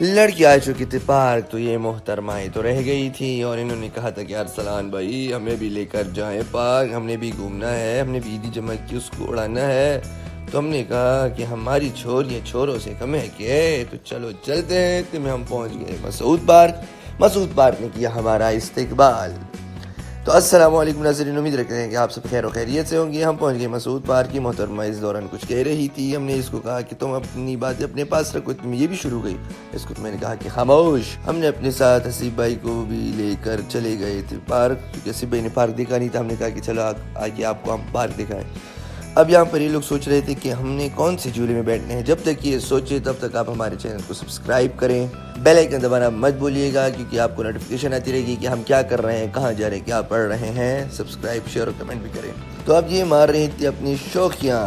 لڑکی آ چکی تھی پارک، تو یہ محترمہ تو رہ گئی تھی اور انہوں نے کہا تھا کہ ارسلان بھائی ہمیں بھی لے کر جائیں پارک، ہم نے بھی گھومنا ہے، ہم نے بھی عیدی جمع کی اس کو اڑانا ہے۔ تو ہم نے کہا کہ ہماری چھوریاں چھوروں سے کم ہے کہ تو چلو چلتے ہیں۔ تو ہم پہنچ گئے مسعود پارک۔ مسعود پارک نے کیا ہمارا استقبال۔ تو السلام علیکم ناظرین، امید رکھتے ہیں کہ آپ سب خیر و خیریت سے ہوں گے۔ ہم پہنچ گئے مسعود پارک کی۔ محترمہ اس دوران کچھ کہہ رہی تھی، ہم نے اس کو کہا کہ تم اپنی باتیں اپنے پاس رکھو، تم یہ بھی شروع گئی۔ اس کو میں نے کہا کہ خاموش۔ ہم نے اپنے ساتھ حسیب بھائی کو بھی لے کر چلے گئے تھے پارک، کیونکہ حسیب بھائی نے پارک دیکھا نہیں تھا۔ ہم نے کہا کہ چلو آگے آپ کو ہم پارک دکھائیں۔ اب یہاں پر یہ لوگ سوچ رہے تھے کہ ہم نے کون سے جھولے میں بیٹھنے ہیں۔ جب تک یہ سوچے تب تک آپ ہمارے چینل کو سبسکرائب کریں، بیل آئیکن دبانا مت بولیے گا، کیونکہ آپ کو نوٹیفیکیشن آتی رہے گی کہ ہم کیا کر رہے ہیں، کہاں جا رہے ہیں، کیا پڑھ رہے ہیں۔ سبسکرائب، شیئر اور کمنٹ بھی کریں۔ تو اب یہ مار رہی تھی اپنی شوخیاں۔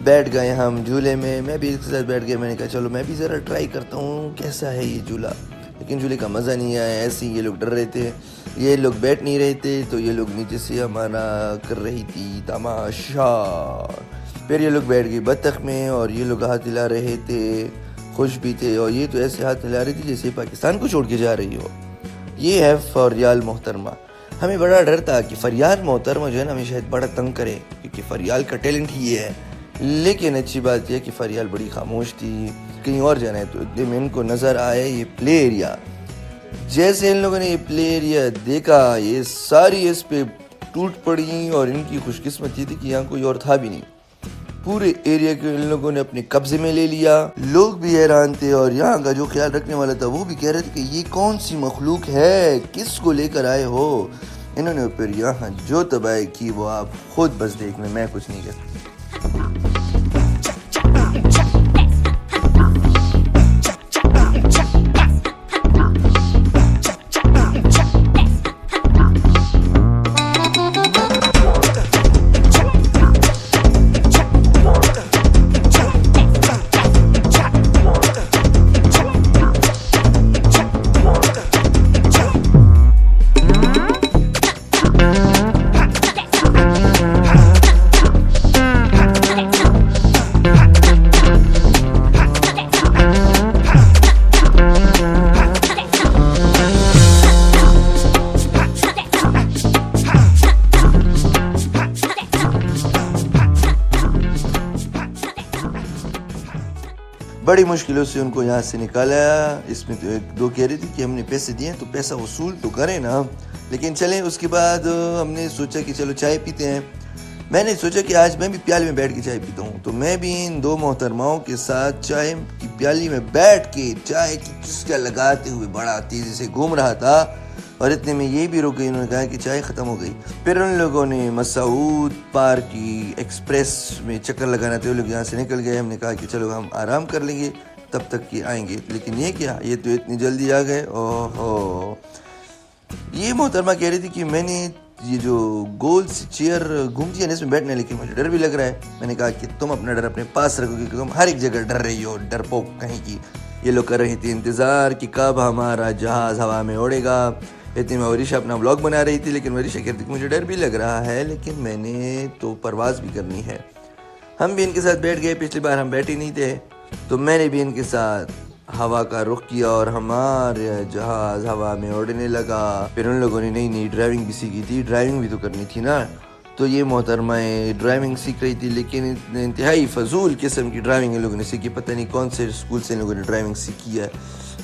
بیٹھ گئے ہم جھولے میں، میں بھی اس کے ساتھ بیٹھ گیا۔ میں نے کہا چلو میں بھی ذرا ٹرائی کرتا ہوں کیسا ہے یہ جھولا، لیکن جھولے کا مزہ نہیں آیا۔ ایسے ہی یہ لوگ ڈر رہے تھے، یہ لوگ بیٹھ نہیں رہے تھے، تو یہ لوگ نیچے سے ہمارا کر رہی تھی تماشا۔ پھر یہ لوگ بیٹھ گئی بطخ میں اور یہ لوگ ہاتھ ہلا رہے تھے، خوش بھی تھے، اور یہ تو ایسے ہاتھ ہلا رہی تھی جیسے پاکستان کو چھوڑ کے جا رہی ہو۔ یہ ہے فریال محترمہ۔ ہمیں بڑا ڈر تھا کہ فریال محترمہ جو ہے نا ہمیں شاید بڑا تنگ کرے، کیونکہ فریال کا ٹیلنٹ ہی یہ ہے۔ لیکن اچھی بات یہ کہ فریال بڑی خاموش تھی۔ کہیں اور جانا ہے تو اتنے میں ان کو نظر آیا یہ پلے ایریا۔ جیسے ان لوگوں نے یہ پلے ایریا دیکھا، یہ ساری اس پہ ٹوٹ پڑی، اور ان کی خوش قسمتی تھی کہ یہاں کوئی اور تھا بھی نہیں۔ پورے ایریا کو ان لوگوں نے اپنے قبضے میں لے لیا۔ لوگ بھی حیران تھے، اور یہاں کا جو خیال رکھنے والا تھا وہ بھی کہہ رہے تھے کہ یہ کون سی مخلوق ہے، کس کو لے کر آئے ہو۔ انہوں نے پھر یہاں جو تباہی کی وہ آپ خود بس دیکھ لیں، میں کچھ نہیں کہتا۔ بڑی مشکلوں سے ان کو یہاں سے نکالا۔ اس میں تو ایک دو کہہ رہی تھی کہ ہم نے پیسے دیے تو پیسہ وصول تو کریں نا، لیکن چلیں۔ اس کے بعد ہم نے سوچا کہ چلو چائے پیتے ہیں۔ میں نے سوچا کہ آج میں بھی پیالے میں بیٹھ کے چائے پیتا ہوں، تو میں بھی ان دو محترماؤں کے ساتھ چائے کی پیالی میں بیٹھ کے چائے کی چسکیاں لگاتے ہوئے بڑا تیزی سے گھوم رہا تھا، اور اتنے میں یہ بھی رک گئی۔ انہوں نے کہا کہ چائے ختم ہو گئی۔ پھر ان لوگوں نے مسعود پارک کی ایکسپریس میں چکر لگانا تھا، وہ لوگ یہاں سے نکل گئے۔ ہم نے کہا کہ چلو ہم آرام کر لیں گے تب تک کہ آئیں گے، لیکن یہ کیا، یہ تو اتنی جلدی آ گئے۔ اوہو، یہ محترمہ کہہ رہی تھی کہ میں نے یہ جو گول سی چیئر گھومتی ہے نا اس میں بیٹھنا ہے، لیکن مجھے ڈر بھی لگ رہا ہے۔ میں نے کہا کہ تم اپنا ڈر اپنے پاس رکھو، کیونکہ تم ہر ایک جگہ ڈر رہی ہو، ڈرپوک کہیں کی۔ یہ لوگ کر رہی تھی انتظار کہ کب ہمارا جہاز ہوا میں اڑے گا۔ اتنے میں وریشا اپنا بلاگ بنا رہی تھی، لیکن وریشا کہتی کہ مجھے ڈر بھی لگ رہا ہے، لیکن میں نے تو پرواز بھی کرنی ہے۔ ہم بھی ان کے ساتھ بیٹھ گئے۔ پچھلی بار ہم بیٹھے نہیں تھے، تو میں نے بھی ان کے ساتھ ہوا کا رخ کیا اور ہمارا جہاز ہوا میں اڑنے لگا۔ پھر ان لوگوں نے نئی ڈرائیونگ بھی سیکھی تھی، ڈرائیونگ بھی تو کرنی تھی نا۔ تو یہ محترمہ ڈرائیونگ سیکھ رہی تھی، لیکن انتہائی فضول قسم کی ڈرائیونگ ان لوگوں نے سیکھی۔ پتہ نہیں کون سے اسکول سے ان لوگوں نے ڈرائیونگ سیکھی ہے۔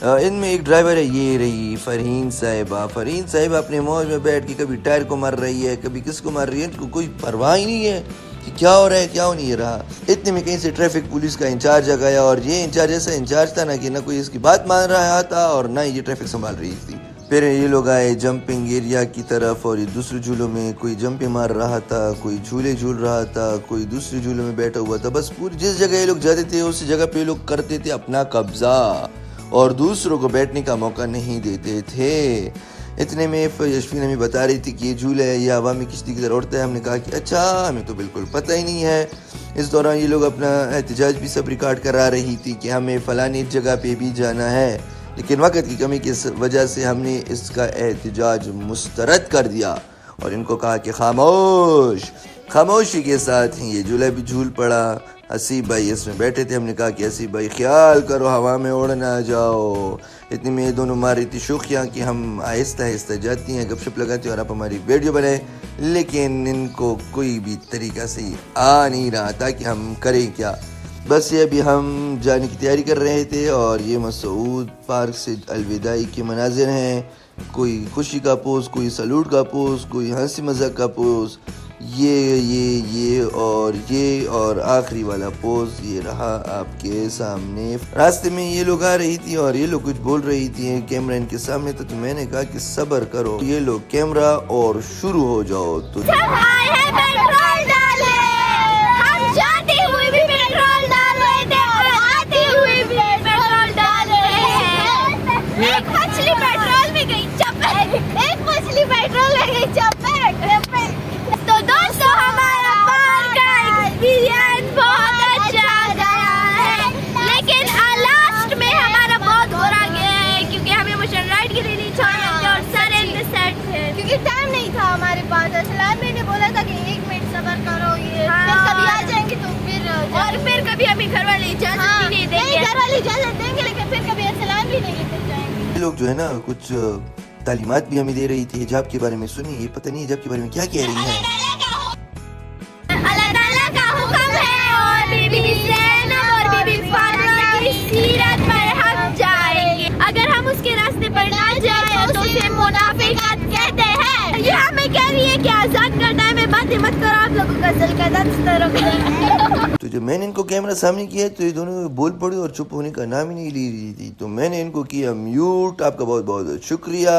ان میں ایک ڈرائیور ہے، یہ رہی فرحین صاحبہ۔ فرحین صاحبہ اپنے موج میں بیٹھ کے کبھی ٹائر کو مار رہی ہے، کبھی کس کو مار رہی ہے، ان کو کوئی پرواہ ہی نہیں ہے کہ کیا ہو رہا ہے کیا ہو نہیں رہا۔ اتنے میں کہیں سے ٹریفک پولیس کا انچارج آ گیا، اور یہ انچارج ایسا انچارج تھا نا کہ نہ کوئی اس کی بات مان رہا تھا اور نہ یہ ٹریفک سنبھال رہی تھی۔ پھر یہ لوگ آئے جمپنگ ایریا کی طرف، اور یہ دوسرے جھولوں میں کوئی جمپیں مار رہا تھا، کوئی جھولے جھول رہا تھا، کوئی دوسرے جھولوں میں بیٹھا ہوا تھا۔ بس پوری جس جگہ یہ لوگ جاتے تھے اس جگہ پہ یہ لوگ کرتے تھے اپنا قبضہ، اور دوسروں کو بیٹھنے کا موقع نہیں دیتے تھے۔ اتنے میں یشفین ہمیں بتا رہی تھی کہ یہ جھولا ہے، یہ ہوا میں کشتی کی طرح اڑتا ہے۔ ہم نے کہا کہ اچھا، ہمیں تو بالکل پتہ ہی نہیں ہے۔ اس دوران یہ لوگ اپنا احتجاج بھی سب ریکارڈ کرا رہی تھی کہ ہمیں فلانی جگہ پہ بھی جانا ہے، لیکن وقت کی کمی کی وجہ سے ہم نے اس کا احتجاج مسترد کر دیا اور ان کو کہا کہ خاموش۔ خاموشی کے ساتھ ہی یہ جھولا بھی جھول پڑا۔ حسیب بھائی اس میں بیٹھے تھے. ہم نے کہا کہ حسیب بھائی خیال کرو ہوا میں اڑ نہ جاؤ. اتنی میں یہ دونوں ماری تھی شوخیاں کہ ہم آہستہ آہستہ جاتی ہیں گپ شپ لگاتے ہیں اور آپ ہماری ویڈیو بنائیں, لیکن ان کو کوئی بھی طریقہ سے آ نہیں رہا تھا کہ ہم کریں کیا. بس یہ ابھی ہم جانے کی تیاری کر رہے تھے اور یہ مسعود پارک سے الوداعی کے مناظر ہیں. کوئی خوشی کا پوز, کوئی سلوٹ کا پوز, کوئی ہنسی مذاق کا پوز, یہ اور آخری والا پوز یہ رہا آپ کے سامنے. راستے میں یہ لوگ آ رہی تھی اور یہ لوگ کچھ بول رہی تھی کیمرہ ان کے سامنے تھا, تو میں نے کہا کہ صبر کرو, یہ لوگ کیمرہ اور شروع ہو جاؤ. تو ٹائم نہیں تھا ہمارے پاس. اسلام میں نے بولا تھا کہ 1 منٹ صبر کرو, یہ پھر کبھی آ جائیں گے تو پھر کبھی ہمیں گھر والے اجازت بھی نہیں دیں گے. گھر والے اجازت دیں گے لیکن پھر کبھی اسلام بھی نہیں لیتے جائیں گے. یہ لوگ جو ہے نا کچھ تعلیمات بھی ہمیں دے رہی تھی حجاب کے بارے میں. سنی یہ پتہ نہیں حجاب کے بارے میں کیا کہہ رہی ہیں. اللہ تعالیٰ کا حکم ہے اور بی بی زینب اور بی بی فاطمہ کی سیرت پر ہم جائیں گے. اگر ہم اس کے راستے پر نہ جائیں تو اسے منافقت کہتے ہیں. یہ ہمیں کہہ رہی ہے کہ آزاد کا ٹائم ہے, باتیں مت کرو, آپ لوگوں کا دل کا دست رک جائے. تو جب میں نے ان کو کیمرہ سامنے کیا تو یہ دونوں بول پڑے اور چپ ہونے کا نام ہی نہیں لی رہی تھی. تو میں نے ان کو کیا میوٹ. آپ کا بہت بہت شکریہ.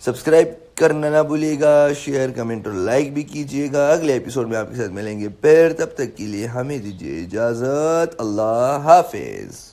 سبسکرائب کرنا نہ بھولیے گا, شیئر کمنٹ اور لائک بھی کیجیے گا. اگلے ایپیسوڈ میں آپ کے ساتھ ملیں گے پھر, تب تک کے لیے ہمیں دیجیے اجازت. اللہ حافظ.